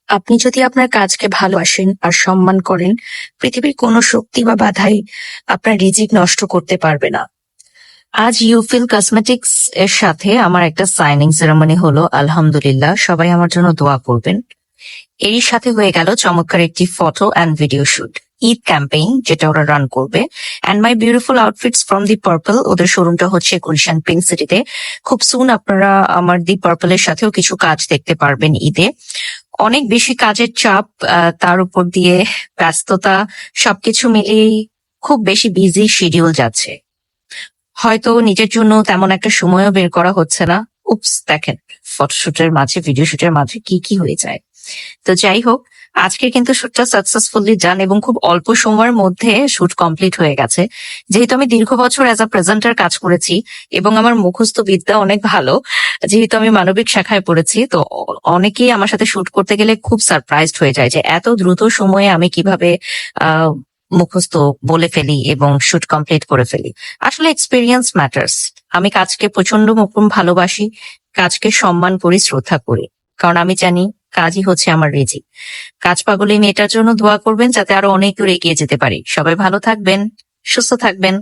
আপনি যদি আপনার কাজকে ভালোবাসেন আর সম্মান করেন, পৃথিবীর কোনো শক্তি বা বাধাই আপনার রিজিক নষ্ট করতে পারবে না। আজ ইউফিল কসমেটিক্স এর সাথে আমার একটা সাইনিং সেরেমনি হলো। আলহামদুলিল্লাহ, সবাই আমার জন্য দোয়া করবেন। এরই সাথে হয়ে গেল চমৎকার একটি photo and video shoot, Eid campaign যেটা ওরা রান করবে। And my beautiful outfits from the purple, ওদের শোরুমটা হচ্ছে গুলশান পিঙ্ক সিটিতে। খুব সুন আপনারা আমার দি পার্পলের সাথেও কিছু কাজ দেখতে পারবেন ঈদে। অনেক বেশি কাজের চাপ, তার উপর দিয়ে ব্যস্ততা, সবকিছু মিলিয়ে খুব বেশি বিজি শিডিউল যাচ্ছে। হয়তো নিজের জন্য তেমন একটা সময়ও বের করা হচ্ছে না। উপস, দেখেন ফটোশুটের মাঝে, ভিডিও শুটের মাঝে কি কি হয়ে যায়। তো যাই হোক, আজকে কিন্তু শুটটা সাকসেসফুলি ডান এবং খুব অল্প সময়ের মধ্যে শুট কমপ্লিট হয়ে গেছে। যেহেতু আমি দীর্ঘ বছর অ্যাজ আ প্রেজেন্টার কাজ করেছি এবং আমার মুখস্থ বিদ্যা অনেক ভালো, যেহেতু আমি মানবিক শাখায় পড়েছি, তো অনেকেই আমার সাথে শুট করতে গেলে খুব সারপ্রাইজড হয়ে যায় যে এত দ্রুত সময়ে আমি কিভাবে আহ মুখস্থ বলে ফেলি এবং শুট কমপ্লিট করে ফেলি। আসলে এক্সপিরিয়েন্স ম্যাটার্স। আমি কাজকে প্রচন্ড মকুম ভালোবাসি, কাজকে সম্মান করি, শ্রদ্ধা করি, কারণ আমি জানি কাজই হচ্ছে আমার রিজিক। কাজ পাগল এই মেয়েটার জন্য দোয়া করবেন যাতে আরো অনেক দূর এগিয়ে যেতে পারি। সবাই ভালো থাকবেন, সুস্থ থাকবেন।